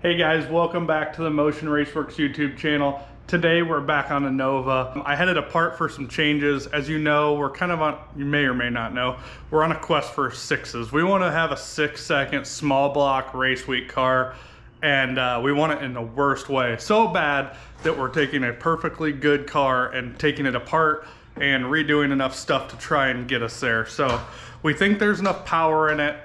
Hey guys, welcome back to the Motion Raceworks YouTube channel. Today we're back on the Nova. I had it apart for some changes. As you know, we're kind of on, you may or may not know, we're on a quest for sixes. We want to have a 6-second small block race week car, and we want it in the worst way. So bad that we're taking a perfectly good car and taking it apart and redoing enough stuff to try and get us there. So we think there's enough power in it.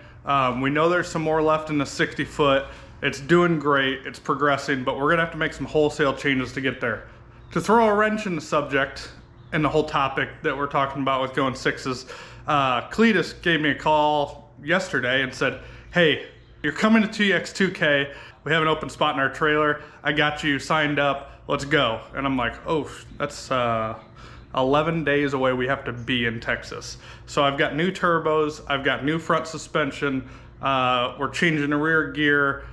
We know there's some more left in the 60 foot. It's doing great, it's progressing, but we're gonna have to make some wholesale changes to get there. To throw a wrench in the subject and the whole topic that we're talking about with going sixes, Cletus gave me a call yesterday and said, hey, you're coming to TX2K, we have an open spot in our trailer, I got you signed up, let's go. And I'm like, oh, that's 11 days away, we have to be in Texas. So I've got new turbos, I've got new front suspension, we're changing the rear gear,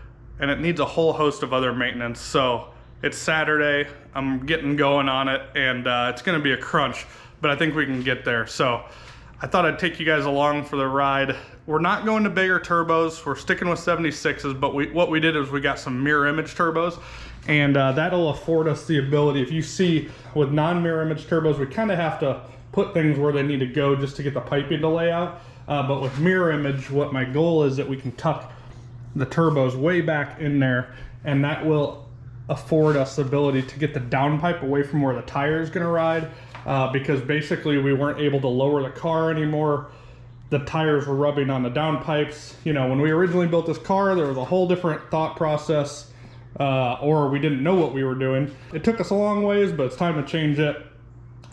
and it needs a whole host of other maintenance. So it's Saturday, I'm getting going on it, and it's gonna be a crunch, but I think we can get there. So I thought I'd take you guys along for the ride. We're not going to bigger turbos, we're sticking with 76s, but what we did is we got some mirror image turbos, and that'll afford us the ability, if you see with non-mirror image turbos, we kind of have to put things where they need to go just to get the piping to lay out. But with mirror image, what my goal is that we can tuck the turbos way back in there, and that will afford us the ability to get the downpipe away from where the tire is going to ride, because basically we weren't able to lower the car anymore. The tires were rubbing on the downpipes. You know, when we originally built this car, there was a whole different thought process, or we didn't know what we were doing. It took us a long ways, but it's time to change it.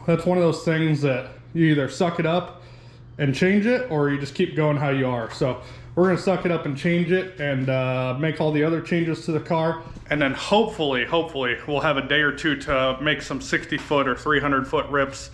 That's one of those things that you either suck it up and change it, or you just keep going how you are. So we're gonna suck it up and change it, and make all the other changes to the car. And then hopefully we'll have a day or two to make some 60 foot or 300 foot rips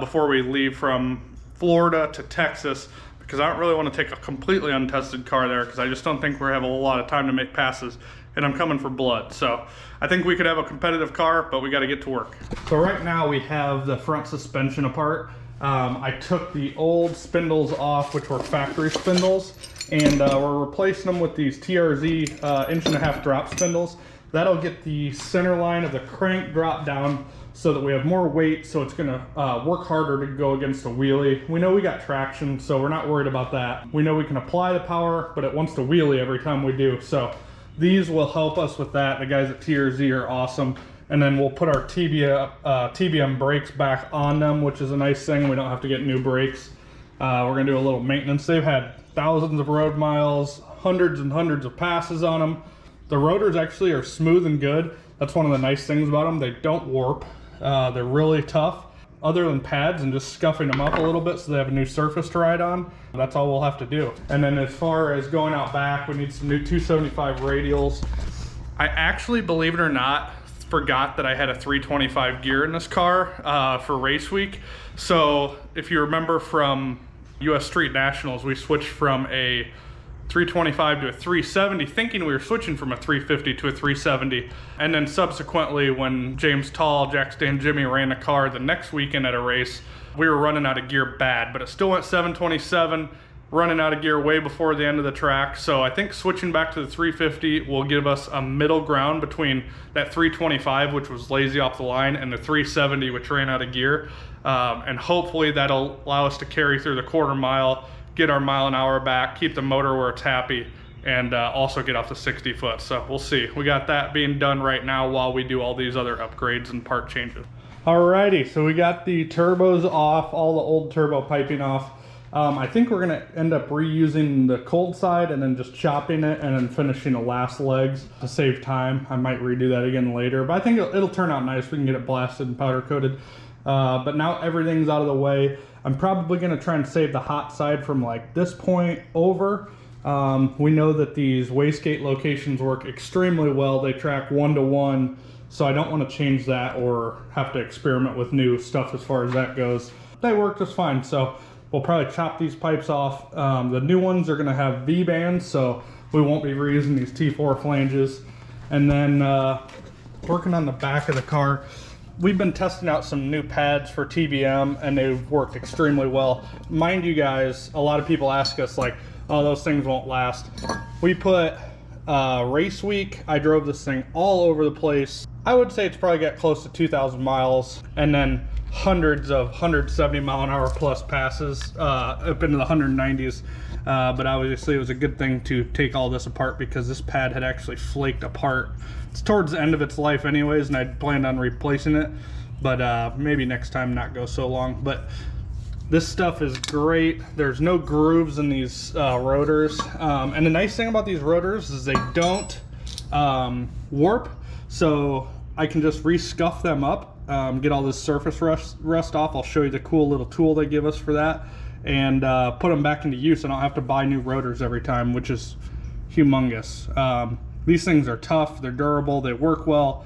before we leave from Florida to Texas, because I don't really want to take a completely untested car there, because I just don't think we have a lot of time to make passes, and I'm coming for blood. So I think we could have a competitive car, but we got to get to work. So right now we have the front suspension apart. I took the old spindles off, which were factory spindles, and we're replacing them with these TRZ 1.5-inch drop spindles. That'll get the center line of the crank drop down so that we have more weight, so it's gonna work harder to go against a wheelie. We know we got traction, so we're not worried about that. We know we can apply the power, but it wants to wheelie every time we do. So these will help us with that. The guys at TRZ are awesome. And then we'll put our TBM brakes back on them, which is a nice thing. We don't have to get new brakes. We're gonna do a little maintenance. They've had thousands of road miles, hundreds and hundreds of passes on them. The rotors actually are smooth and good. That's one of the nice things about them. They don't warp. They're really tough. Other than pads and just scuffing them up a little bit so they have a new surface to ride on, that's all we'll have to do. And then as far as going out back, we need some new 275 radials. I actually, believe it or not, forgot that I had a 325 gear in this car for race week. So if you remember from US Street Nationals, we switched from a 325 to a 370, thinking we were switching from a 350 to a 370. And then subsequently, when James Taal, Jack Stan Jimmy ran the car the next weekend at a race, we were running out of gear bad, but it still went 727, running out of gear way before the end of the track. So I think switching back to the 350 will give us a middle ground between that 325, which was lazy off the line, and the 370, which ran out of gear. And hopefully that'll allow us to carry through the quarter mile, get our mile an hour back, keep the motor where it's happy, and also get off the 60 foot. So we'll see. We got that being done right now while we do all these other upgrades and part changes. Alrighty, so we got the turbos off, all the old turbo piping off. I think we're gonna end up reusing the cold side and then just chopping it and then finishing the last legs to save time. I might redo that again later, but I think it'll turn out nice. We can get it blasted and powder coated. But now everything's out of the way. I'm probably gonna try and save the hot side from like this point over. We know that these wastegate locations work extremely well. They track 1-to-1, so I don't want to change that or have to experiment with new stuff as far as that goes. They work just fine, so we'll probably chop these pipes off. The new ones are gonna have V-bands, so we won't be reusing these T4 flanges. And then working on the back of the car, we've been testing out some new pads for TBM, and they've worked extremely well. Mind you guys, a lot of people ask us like, oh, those things won't last. We put Race week, I drove this thing all over the place. I would say it's probably got close to 2,000 miles, and then hundreds of 170 mile an hour plus passes up into the 190s. But obviously it was a good thing to take all this apart because this pad had actually flaked apart. It's towards the end of its life anyways, and I planned on replacing it, but maybe next time not go so long. But this stuff is great. There's no grooves in these rotors, and the nice thing about these rotors is they don't warp, so I can just re-scuff them up, get all this surface rust off. I'll show you the cool little tool they give us for that, and put them back into use. I don't have to buy new rotors every time, which is humongous. These things are tough, they're durable, they work well,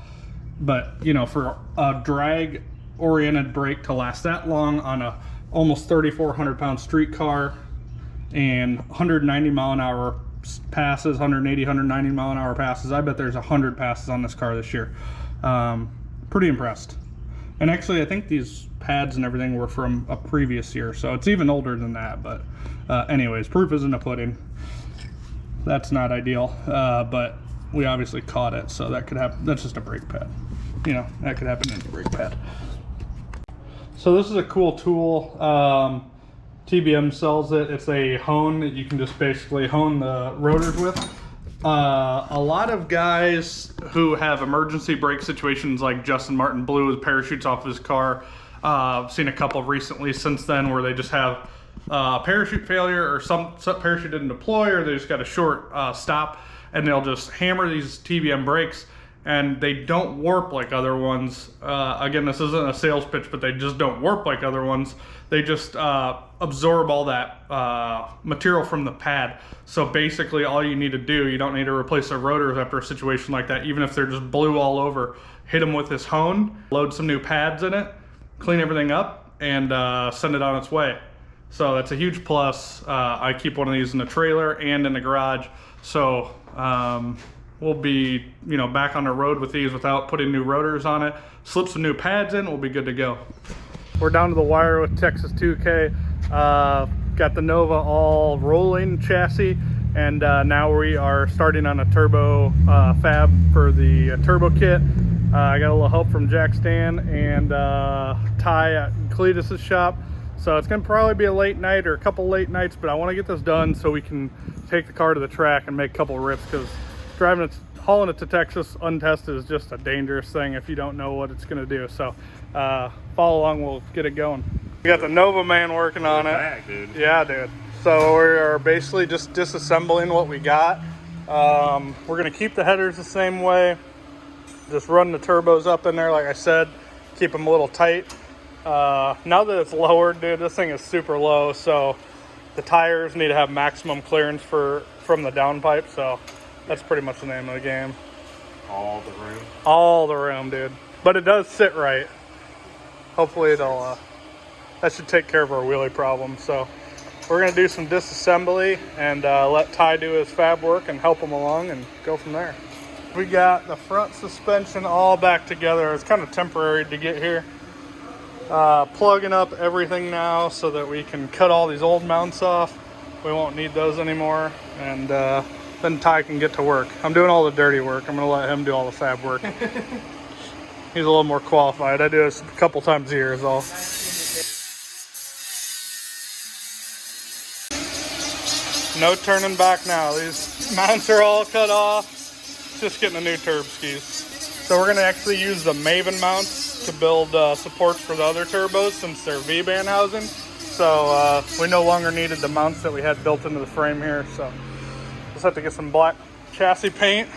but you know, for a drag oriented brake to last that long on a almost 3,400 pound street car and 190 mile an hour passes, 180, 190 mile an hour passes. I bet there's 100 passes on this car this year. Pretty impressed. And actually, I think these pads and everything were from a previous year, so it's even older than that. But anyways, proof is in the pudding. That's not ideal, but we obviously caught it, so that could happen. That's just a brake pad. You know, that could happen in a brake pad. So this is a cool tool. TBM sells it. It's a hone that you can just basically hone the rotors with. A lot of guys who have emergency brake situations, like Justin Martin blew his parachutes off his car. I've seen a couple recently since then where they just have parachute failure, or some parachute didn't deploy, or they just got a short stop, and they'll just hammer these TBM brakes, and they don't warp like other ones. Again, this isn't a sales pitch, but they just don't warp like other ones. They just absorb all that material from the pad. So basically all you need to do, you don't need to replace the rotors after a situation like that, even if they're just blue all over. Hit them with this hone, load some new pads in it, clean everything up, and send it on its way. So that's a huge plus. I keep one of these in the trailer and in the garage. So we'll be, you know, back on the road with these without putting new rotors on it. Slip some new pads in, we'll be good to go. We're down to the wire with Texas 2K. Got the Nova all rolling chassis, and now we are starting on a turbo fab for the turbo kit. I got a little help from Jack Stan and Ty at Cletus's shop. So it's gonna probably be a late night or a couple late nights, but I wanna get this done so we can take the car to the track and make a couple rips, because driving it, hauling it to Texas untested is just a dangerous thing if you don't know what it's gonna do. So follow along, we'll get it going. We got the Nova man working on it. Back, dude. Yeah, dude. So we are basically just disassembling what we got. We're gonna keep the headers the same way. Just run the turbos up in there, like I said, keep them a little tight. Now that it's lowered, dude, this thing is super low, so the tires need to have maximum clearance from the downpipe, so that's pretty much the name of the game. All the room? All the room, dude. But it does sit right. Hopefully it'll, that should take care of our wheelie problem. So we're gonna do some disassembly and let Ty do his fab work and help him along and go from there. We got the front suspension all back together. It's kind of temporary to get here. Plugging up everything now so that we can cut all these old mounts off. We won't need those anymore, and then Ty can get to work. I'm doing all the dirty work. I'm gonna let him do all the fab work. He's a little more qualified. I do this a couple times a year is all. No turning back now. These mounts are all cut off. Just getting a new turb skis. So we're gonna actually use the Maven mounts to build supports for the other turbos, since they're V-band housing. So we no longer needed the mounts that we had built into the frame here. So just have to get some black chassis paint,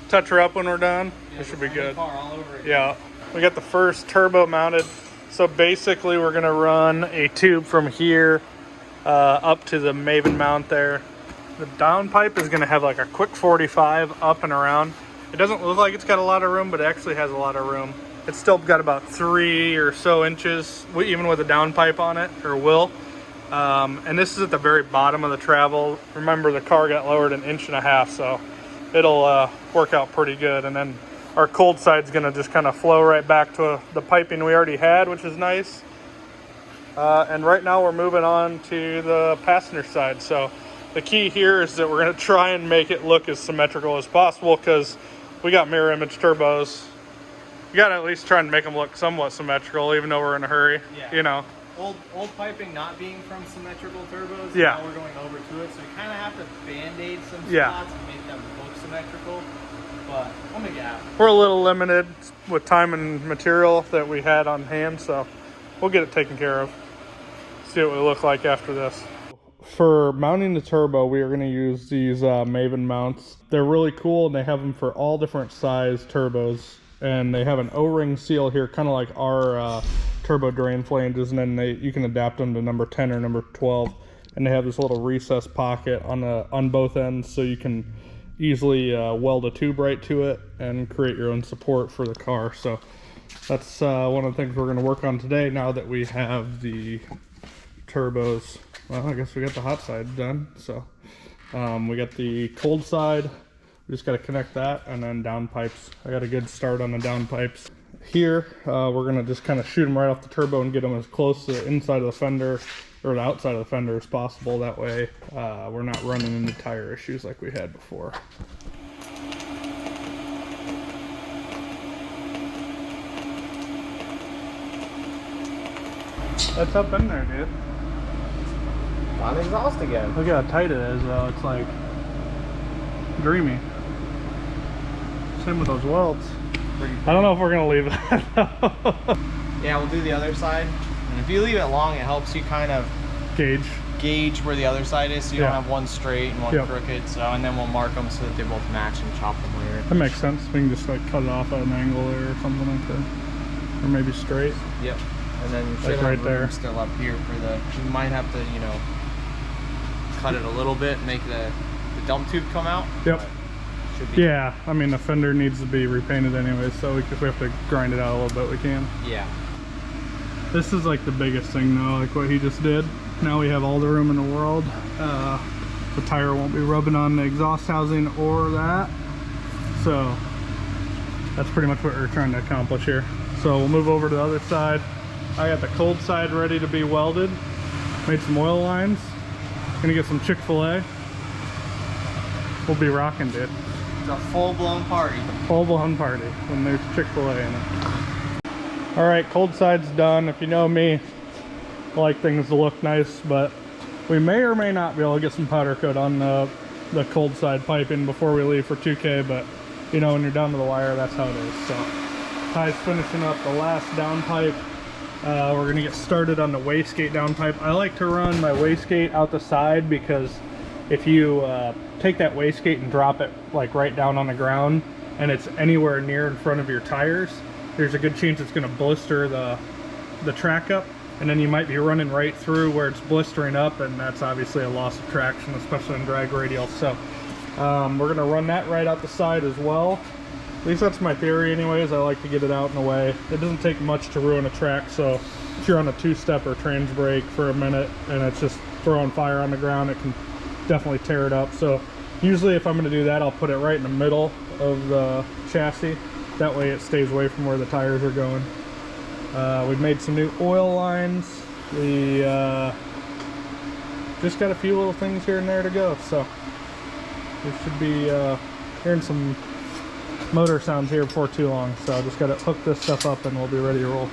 touch her up when we're done. It should be good. All over it. Yeah, we got the first turbo mounted. So basically we're gonna run a tube from here up to the Maven mount there. The downpipe is gonna have like a quick 45 up and around. It doesn't look like it's got a lot of room, but it actually has a lot of room. It's still got about 3 or so inches, even with a downpipe on it, or will. And this is at the very bottom of the travel. Remember, the car got lowered 1.5 inches, so it'll work out pretty good. And then our cold side's gonna just kind of flow right back to the piping we already had, which is nice. And right now we're moving on to the passenger side. So The key here is that we're going to try and make it look as symmetrical as possible because we got mirror image turbos. You got to at least try and make them look somewhat symmetrical even though we're in a hurry, Yeah. you know. Old piping not being from symmetrical turbos, Yeah. now we're going over to it, so we kind of have to band-aid some Yeah. spots and make them look symmetrical, but we'll make it happen. We're a little limited with time and material that we had on hand, so we'll get it taken care of. See what we look like after this. For mounting the turbo, we are going to use these Maven mounts. They're really cool, and they have them for all different size turbos. And they have an O-ring seal here, kind of like our turbo drain flanges, and then you can adapt them to number 10 or number 12. And they have this little recess pocket on both ends, so you can easily weld a tube right to it and create your own support for the car. So that's one of the things we're going to work on today now that we have the turbos. Well, I guess we got the hot side done. So we got the cold side. We just got to connect that, and then down pipes. I got a good start on the down pipes. Here, we're going to just kind of shoot them right off the turbo and get them as close to the inside of the fender or the outside of the fender as possible. That way we're not running into tire issues like we had before. That's up in there, dude. On exhaust again. Look how tight it is, though. It's like dreamy. Same with those welds. I don't know if we're gonna leave that though. Yeah, we'll do the other side. And if you leave it long, it helps you kind of gauge where the other side is, so you don't have one straight and one crooked. So, and then we'll mark them so that they both match and chop them later. That makes sense. We can just like cut it off at an angle there or something like that, or maybe straight. Yep. And then you Like should have right room there. still up here for the. You might have to, you know, cut it a little bit, make the dump tube come out. Yep. Should be. Yeah, I mean the fender needs to be repainted anyway, so if we have to grind it out a little bit, we can. Yeah. This is like the biggest thing though, like what he just did. Now we have all the room in the world. The tire won't be rubbing on the exhaust housing or that. So that's pretty much what we're trying to accomplish here. So we'll move over to the other side. I got the cold side ready to be welded. Made some oil lines. Gonna get some Chick-fil-A. We'll be rocking, dude. It's a full-blown party. Full-blown party when there's Chick-fil-A in it. All right, cold side's done. If you know me, I like things to look nice, but we may or may not be able to get some powder coat on the cold side piping before we leave for 2K, but you know, when you're down to the wire, that's how it is. So Ty's finishing up the last down pipe. We're gonna get started on the wastegate down pipe. I like to run my wastegate out the side because if you take that wastegate and drop it like right down on the ground and it's anywhere near in front of your tires, there's a good chance it's gonna blister the track up, and then you might be running right through where it's blistering up, and that's obviously a loss of traction, especially in drag radial. So we're gonna run that right out the side as well. At least that's my theory anyways. I like to get it out in a way. It doesn't take much to ruin a track, so if you're on a two-step or trans brake for a minute and it's just throwing fire on the ground, it can definitely tear it up. So usually if I'm going to do that, I'll put it right in the middle of the chassis. That way it stays away from where the tires are going. We've made some new oil lines. We just got a few little things here and there to go, so we should be hearing some motor sounds here before too long. So I just got to hook this stuff up and we'll be ready to roll.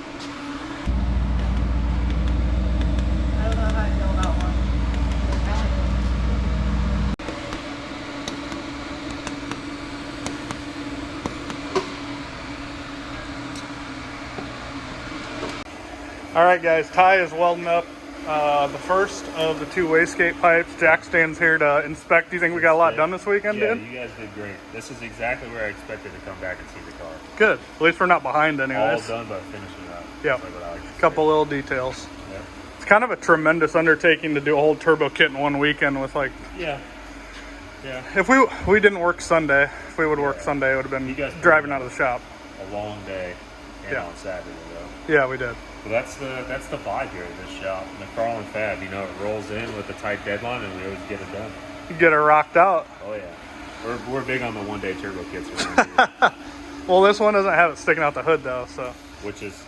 I don't know how I feel about one. All right, guys, Ty is welding up the first of the two wastegate pipes. Jack stands here to inspect. Do you think we got a lot done this weekend, Yeah, dude? you guys did great. This is exactly where I expected to come back and see the car. Good. At least we're not behind anyways. All done but finishing up. Yeah. Like what I like to say. Couple little details. Yeah. It's kind of a tremendous undertaking to do a whole turbo kit in one weekend with like. Yeah. Yeah. If we didn't work Sunday, if we would work Sunday, it would have You been guys driving out of the shop. A long day. And Yeah. on Saturday though. Yeah, we did. So that's the vibe here at this shop. McFarland Fab, you know, it rolls in with a tight deadline and we always get it done. You get it rocked out. Oh yeah. We're big on the one-day turbo kits around here. Well, this one doesn't have it sticking out the hood though, so. Which is,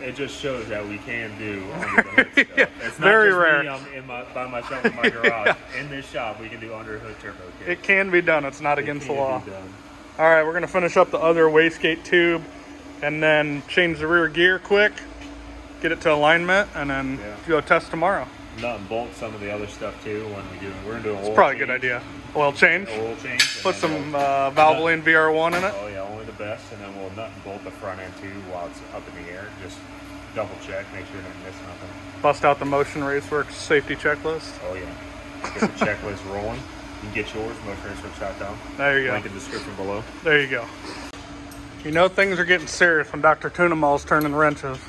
it just shows that we can do under the hood stuff. Yeah, It's not very just rare. me, I'm by myself in my garage. In this shop, we can do under hood turbo kits. It can be done. It's not against the law. Be done. All right, we're gonna finish up the other wastegate tube and then change the rear gear quick, get it to alignment, and then go test tomorrow. Nut and bolt some of the other stuff too when we do. We're gonna do an oil. It's probably a change. good idea. Oil change. Oil change. Put some Valvoline VR1 in it. Oh yeah, only the best, and then we'll nut and bolt the front end too while it's up in the air. Just double check, make sure you don't miss nothing. Bust out the Motion Raceworks safety checklist. Oh yeah, get the checklist rolling. You can get yours, motionraceworks.com. There you go. Link in the description below. There you go. You know things are getting serious when Dr.TuneEmAll's turning wrenches.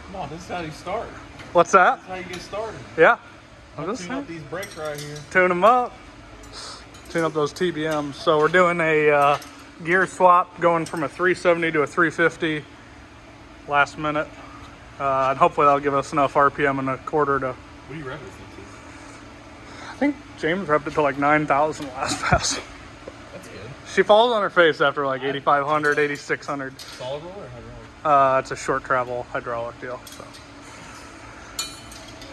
Come on, this is how you start. What's that? That's how you get started. Yeah. Tune up these brakes right here. Tune them up. Tune up those TBMs. So we're doing a gear swap, going from a 370 to a 350 last minute. And hopefully that'll give us enough RPM in a quarter to... What do you rev this into? I think James revved it to like 9,000 last pass. That's good. She falls on her face after like 8,500, 8,600. Solid roll or hydraulic? It's a short travel hydraulic deal. So.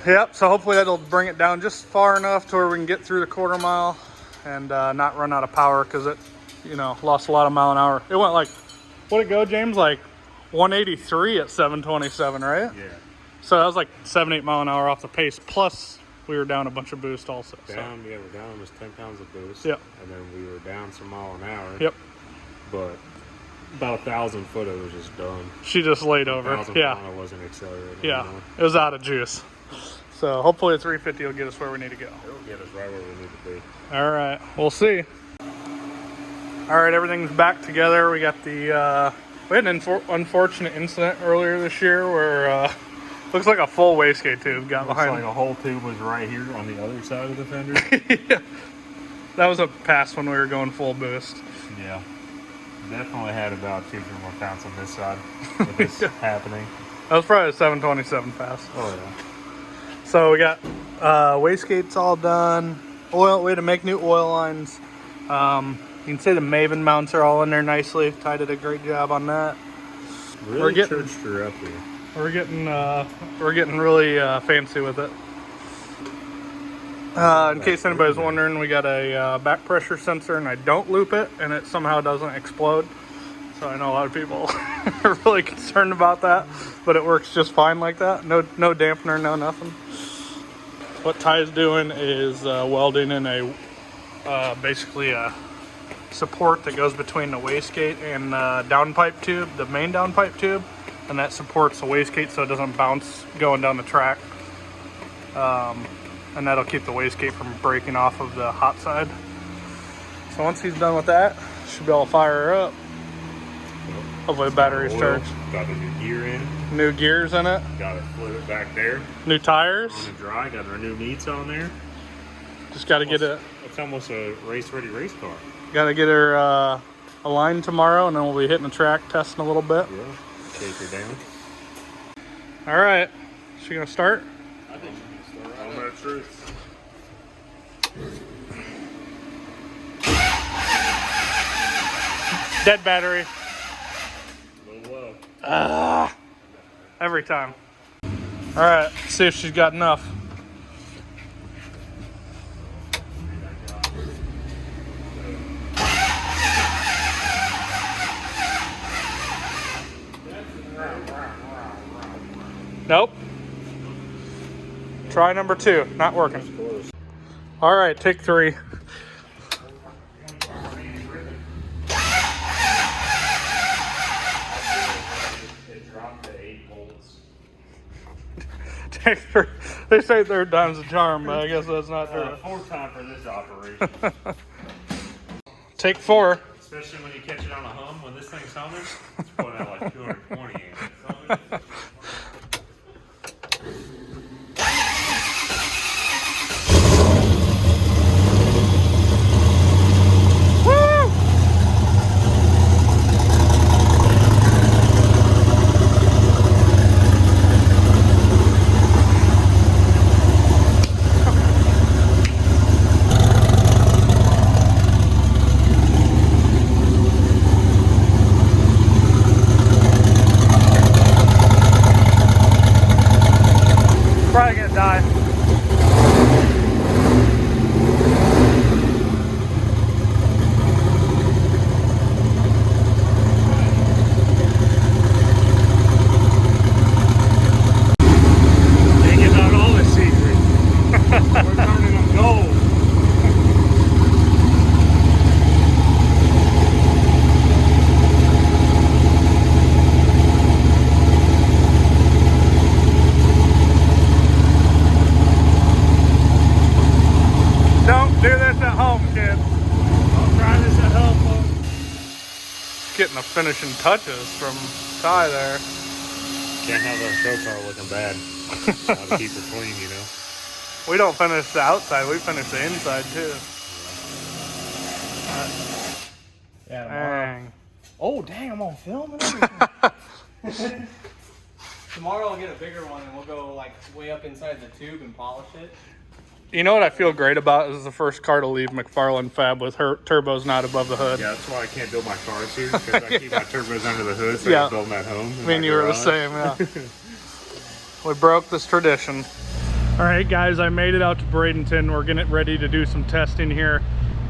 Yep, so hopefully that'll bring it down just far enough to where we can get through the quarter mile and not run out of power, because it, you know, lost a lot of mile an hour. It went like, what'd it go, James? Like 183 at 727, right? Yeah. So that was like 7-8 mile an hour off the pace, plus we were down a bunch of boost also. Down, yeah, we're down almost 10 pounds of boost. Yep. And then we were down some mile an hour. Yep. But about 1,000 foot, it was just done. She just laid over. 1,000 Yeah. I wasn't accelerating. Yeah. Anymore. It was out of juice. So hopefully the 350 will get us where we need to go. It'll get us right where we need to be. All right, we'll see. All right, everything's back together. We got the, we had an unfortunate incident earlier this year where looks like a full wastegate tube got Looks behind. like a whole tube was right here on the other side of the fender. Yeah. That was a pass when we were going full boost. Yeah. Definitely had about 2 or more pounds on this side with this happening. That was probably a 727 pass. Oh yeah. So we got wastegates all done. Oil, we had to make new oil lines. You can see the Maven mounts are all in there nicely. Ty did a great job on that. Really We're getting- churched her up here. We're getting really fancy with it. In case anybody's wondering, we got a back pressure sensor, and I don't loop it, and it somehow doesn't explode. So I know a lot of people are really concerned about that, but it works just fine like that. No dampener, no nothing. What Ty's doing is welding in a basically a support that goes between the wastegate and downpipe tube, the main downpipe tube, and that supports the wastegate so it doesn't bounce going down the track. And that'll keep the wastegate from breaking off of the hot side. So once he's done with that, should be able to fire her up. Hopefully the battery's charged. Got the new gear in. New gears in it. Got it fluid back there. New tires. On the dry. Got our new meats on there. Just got to get it. It's almost a race-ready race car. Got to get her aligned tomorrow, and then we'll be hitting the track, testing a little bit. Yeah. Shake her down. All right. She gonna start? I think you can start. Moment of truth. Dead battery. A little low. Every time. All right. See if she's got enough. Nope. Try number 2. Not working. All right, take 3. It dropped to 8 volts. Take 3. They say 3rd time's a charm, but I guess that's not true. 4th time for this operation. Take 4. Especially when you catch it on a hum. When this thing's humming, it's putting out like 220 amps. just getting the finishing touches from Ty there. Can't have our show car looking bad. Gotta keep it clean, you know. We don't finish the outside, we finish the inside too. Yeah. Dang. Oh, dang, I'm on film and everything. Tomorrow I'll get a bigger one and we'll go like way up inside the tube and polish it. You know what I feel great about is the first car to leave McFarland Fab with her turbos not above the hood. Yeah, that's why I can't build my cars here, because I keep my turbos under the hood, so Yeah. I build them at home. Me and you were the same, yeah. We broke this tradition. All right, guys, I made it out to Bradenton. We're getting ready to do some testing here.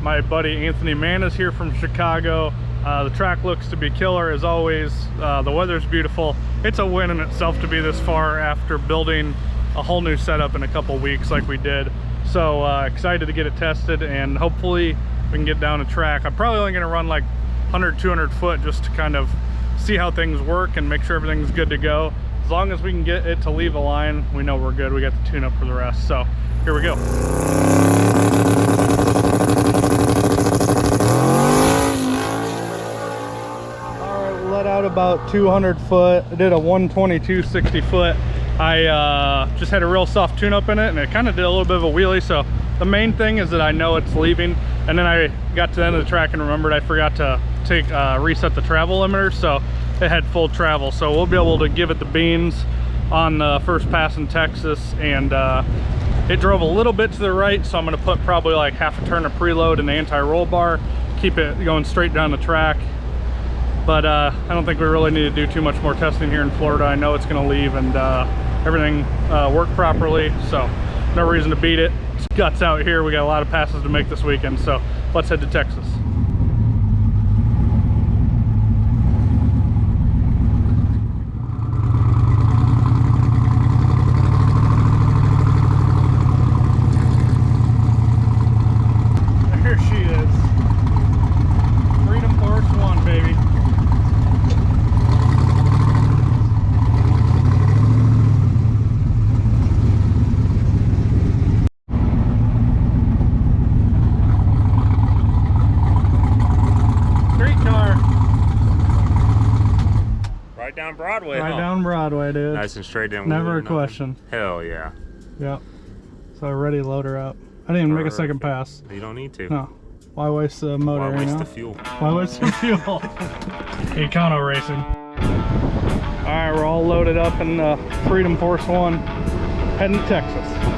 My buddy Anthony Mann is here from Chicago. The track looks to be killer as always. The weather's beautiful. It's a win in itself to be this far after building a whole new setup in a couple weeks like we did. So excited to get it tested, and hopefully we can get down a track. I'm probably only gonna run like 100, 200 foot just to kind of see how things work and make sure everything's good to go. As long as we can get it to leave a line, we know we're good. We got the tune up for the rest. So here we go. All right, we let out about 200 foot. I did a 122 60 foot. I just had a real soft tune up in it, and it kind of did a little bit of a wheelie. So the main thing is that I know it's leaving, and then I got to the end of the track and remembered I forgot to take reset the travel limiter, so it had full travel. So we'll be able to give it the beans on the first pass in Texas, and it drove a little bit to the right, so I'm going to put probably like half a turn of preload in the anti-roll bar, keep it going straight down the track. But I don't think we really need to do too much more testing here in Florida. I know it's going to leave and everything worked properly, so no reason to beat it. It's guts out here. We got a lot of passes to make this weekend, so let's head to Texas. There she is. Freedom Force 1, baby. Right down Broadway, Right huh? down Broadway, dude. Nice and straight down. Never a question. Hell yeah. Yep. So ready to load her up. I didn't even make a second pass. You don't need to. No. Why waste the motor? Why waste you know? the fuel? Why waste the fuel? Econo racing. All right, we're all loaded up in Freedom Force 1, heading to Texas.